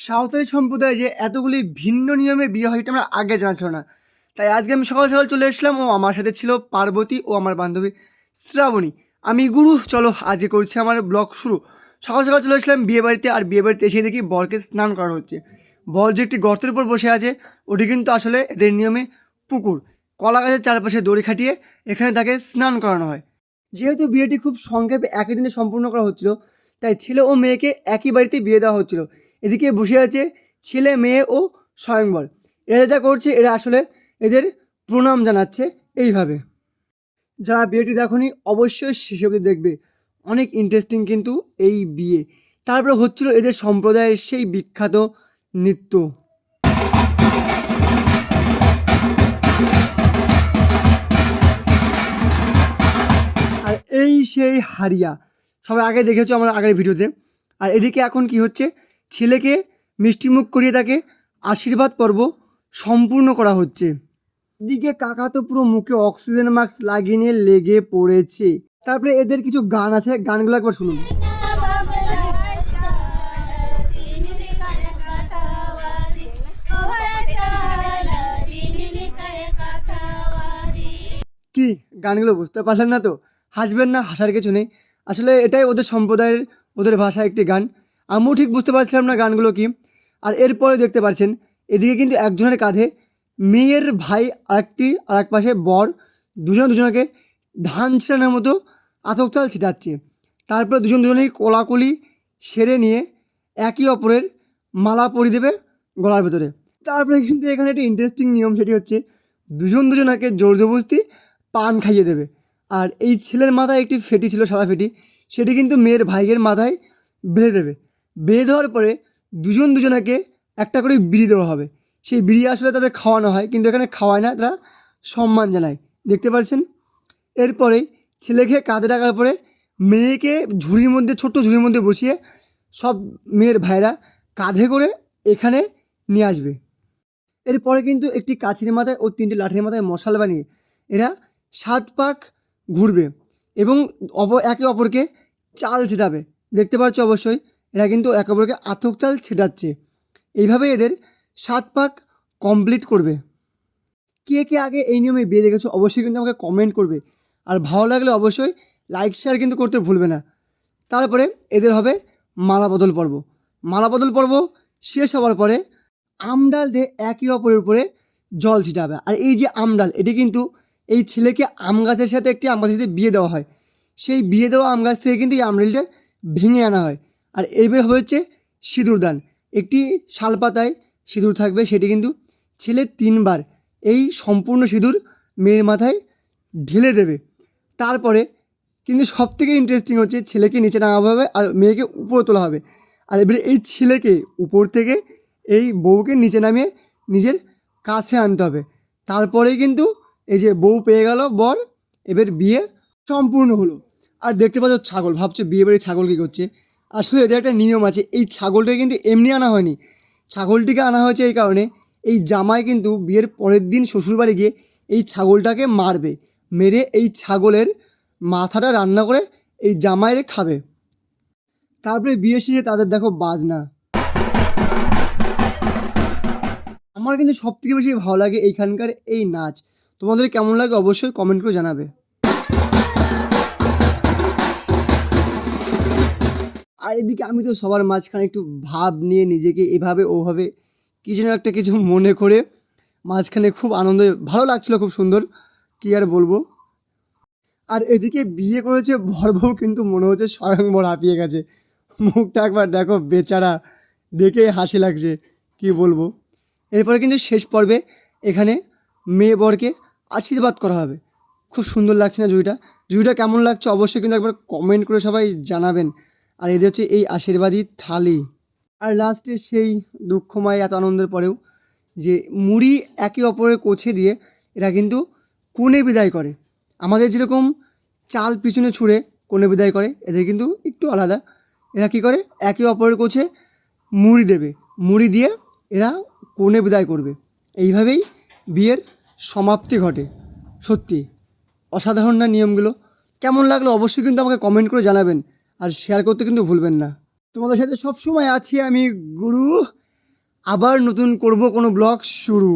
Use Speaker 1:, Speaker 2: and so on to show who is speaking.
Speaker 1: সাঁওতালি সম্প্রদায়ে যে এতগুলি ভিন্ন নিয়মে বিয়ে হয় এটা আমরা আগে জানা ছিল না। তাই আজকে আমি সকাল সকাল চলে এসলাম ও আমার সাথে ছিল পার্বতী ও আমার বান্ধবী শ্রাবণী। আমি গুরু, চলো আজকে করছি আমার ব্লগ শুরু। সকাল সকাল চলে আসলাম বিয়ে বাড়িতে, আর বিয়ে বাড়িতে এসে দেখি বরকে স্নান করানো হচ্ছে। বর যে একটি গর্তের উপর বসে আছে ওটি কিন্তু আসলে এদের নিয়মে পুকুর। কলা গাছের চারপাশে দড়ি খাটিয়ে এখানে তাকে স্নান করানো হয়। যেহেতু বিয়েটি খুব সংক্ষেপে একই দিনে সম্পূর্ণ করা হচ্ছিল, তাই ছেলে ও মেয়েকে একই বাড়িতে বিয়ে দেওয়া হচ্ছিল। এদিকে বসে আছে ছেলে, মেয়ে ও স্বয়ংবর। এরা যেটা করছে, এরা আসলে এদের প্রণাম জানাচ্ছে এইভাবে। যারা বিয়েটি দেখনি অবশ্যই শেষ অবধি দেখবে, অনেক ইন্টারেস্টিং কিন্তু এই বিয়ে। তারপরে হচ্ছিল এদের সম্প্রদায়ের সেই বিখ্যাত নৃত্য। আর এই সেই হারিয়া, সবাই আগে দেখেছো আমার আগের ভিডিওতে। আর এদিকে এখন কি হচ্ছে, ছেলেকে মিষ্টিমুখ করিয়ে তাকে আশীর্বাদ পর্ব সম্পূর্ণ করা হচ্ছে। এদিকে কাকা তো পুরো মুখে অক্সিজেন মাস্ক লাগিয়ে নিয়ে লেগে পড়েছে। তারপরে এদের কিছু গান আছে, গানগুলো একবার শুনুন। কি গানগুলো বুঝতে পারলেন না তো? হাসবেন না, হাসার কিছু নেই। আসলে এটাই ওদের সম্প্রদায়ের, ওদের ভাষায় একটি গান। আমিও ঠিক বুঝতে পারছিলাম না গানগুলো কি। আর এরপরে দেখতে পাচ্ছেন এদিকে কিন্তু একজনের কাঁধে মেয়ের ভাই, আর এক পাশে বর, দুজনকে ধান ছিটানোর মতো আতপ চাল ছিটাচ্ছে। তারপরে দুজনেই কোলাকুলি সেরে নিয়ে একে অপরের মালা পরিয়ে দেবে গলার ভেতরে। তারপরে কিন্তু এখানে একটা ইন্টারেস্টিং নিয়ম, সেটি হচ্ছে দুজনকে জোর জবরদস্তি পান খাইয়ে দেবে। আর এই ছেলের মাথায় একটি ফেটি ছিল, সাদা ফেটি, সেটি কিন্তু মেয়ের ভাইয়ের মাথায় বেঁধে দেবে। বেঁধে দেওয়ার পরে দুজনকে একটা করে বিড়ি দেওয়া হবে। সেই বিড়ি আসলে তাদের খাওয়ানো হয়, কিন্তু এখানে খাওয়ায় না, তারা সম্মান জানায়। দেখতে পাচ্ছেন। এরপরে ছেলেকে কাঁধে রাখার পরে মেয়েকে ঝুড়ির মধ্যে, ছোট্ট ঝুড়ির মধ্যে বসিয়ে সব মেয়ের ভাইরা কাঁধে করে এখানে নিয়ে আসবে। এরপরে কিন্তু একটি কাছির মাথায় ও 3টি লাঠির মাথায় মশাল বানিয়ে এরা 7 পাক ঘুরবে এবং একে অপরকে চাল ছেটাবে। দেখতে পাচ্ছ অবশ্যই, এরা কিন্তু একে অপরকে আতক চাল ছেটাচ্ছে। এইভাবে এদের 7 পাক কমপ্লিট করবে। কে কে আগে এই নিয়মে বিয়ে দেখেছো অবশ্যই কিন্তু আমাকে কমেন্ট করবে। আর ভালো লাগলে অবশ্যই লাইক শেয়ার কিন্তু করতে ভুলবে না। তারপরে এদের হবে মালা বদল পর্ব। মালা বদল পর্ব শেষ হওয়ার পরে আমডাল দিয়ে একে অপরের উপরে জল ছিটাবে। আর এই যে আমডাল, এটি কিন্তু এই ছেলেকে আম গাছের সাথে একটি আম গাছের সাথে বিয়ে দেওয়া হয়। সেই বিয়ে দেওয়া আম গাছ থেকে কিন্তু এই আমডালটা ভেঙে আনা হয়। আর এইবার হচ্ছে সিঁদুরদান। একটি শালপাতায় সিঁদুর থাকবে, সেটি কিন্তু ছেলে 3বার এই সম্পূর্ণ সিঁদুর মেয়ের মাথায় ঢেলে দেবে। তারপরে কিন্তু সবথেকে ইন্টারেস্টিং হচ্ছে, ছেলেকে নিচে নামানো হবে আর মেয়েকে উপরে তোলা হবে। আর এবারে এই ছেলেকে উপর থেকে এই বউকে নিচে নামিয়ে নিজের কাছে আনতে হবে। তারপরেই কিন্তু এই যে বউ পেয়ে গেল বর, এবার বিয়ে সম্পূর্ণ হলো। আর দেখতে পাচ্ছ ছাগল, ভাবছো বিয়ে বাড়ির ছাগল কী করছে। আসলে এদের একটা নিয়ম আছে, এই ছাগলটাকে কিন্তু এমনি আনা হয়নি। ছাগলটিকে আনা হয়েছে এই কারণে, এই জামাই কিন্তু বিয়ের পরের দিন শ্বশুরবাড়ি গিয়ে এই ছাগলটাকে মারবে। মেরে এই ছাগলের মাথাটা রান্না করে এই জামাইরে খাবে। তারপরে বিয়ে শেষে তাদের দেখো বাজনা। আমার কিন্তু সবথেকে বেশি ভালো লাগে এইখানকার এই নাচ। তোমাদের কেমন লাগে অবশ্যই কমেন্ট করে জানাবে। আর এদিকে আমি তো সবার মাঝখানে একটু ভাব নিয়ে নিজেকে এভাবে ওভাবে কী যেন একটা কিছু মনে করে মাঝখানে খুব আনন্দ, ভালো লাগছিলো, খুব সুন্দর, কী আর বলবো। আর এদিকে বিয়ে করেছে বর বউ, কিন্তু মনে হচ্ছে স্বয়ংবর হাঁপিয়ে গেছে। মুখটা একবার দেখো, বেচারা, দেখে হাসি লাগছে, কি বলবো। এরপরে কিন্তু শেষ পর্বে এখানে মেয়ে বরকে আশীর্বাদ করা হবে। খুব সুন্দর লাগছে না জুড়িটা কেমন লাগছে অবশ্যই কিন্তু একবার কমেন্ট করে সবাই জানাবেন। আর এদের হচ্ছে এই আশীর্বাদী থালি। আর লাস্টে সেই দুঃখময় এত আনন্দের পরেও যে মুড়ি একে অপরের কোছে দিয়ে এরা কিন্তু কনে বিদায় করে। আমাদের যেরকম চাল পিছনে ছুঁড়ে কনে বিদায় করে, এদের কিন্তু একটু আলাদা। এরা কী করে, একে অপরের কোছে মুড়ি দেবে, মুড়ি দিয়ে এরা কনে বিদায় করবে। এইভাবেই বিয়ের সমাপ্তি ঘটে। সত্যি অসাধারণ না নিয়মগুলো? কেমন লাগলো অবশ্যই কিন্তু আমাকে কমেন্ট করে জানাবেন। আর শেয়ার করতে কিন্তু ভুলবেন না। তোমাদের সাথে সবসময় আছি আমি গুরু। আবার নতুন করব কোনো ব্লগ শুরু।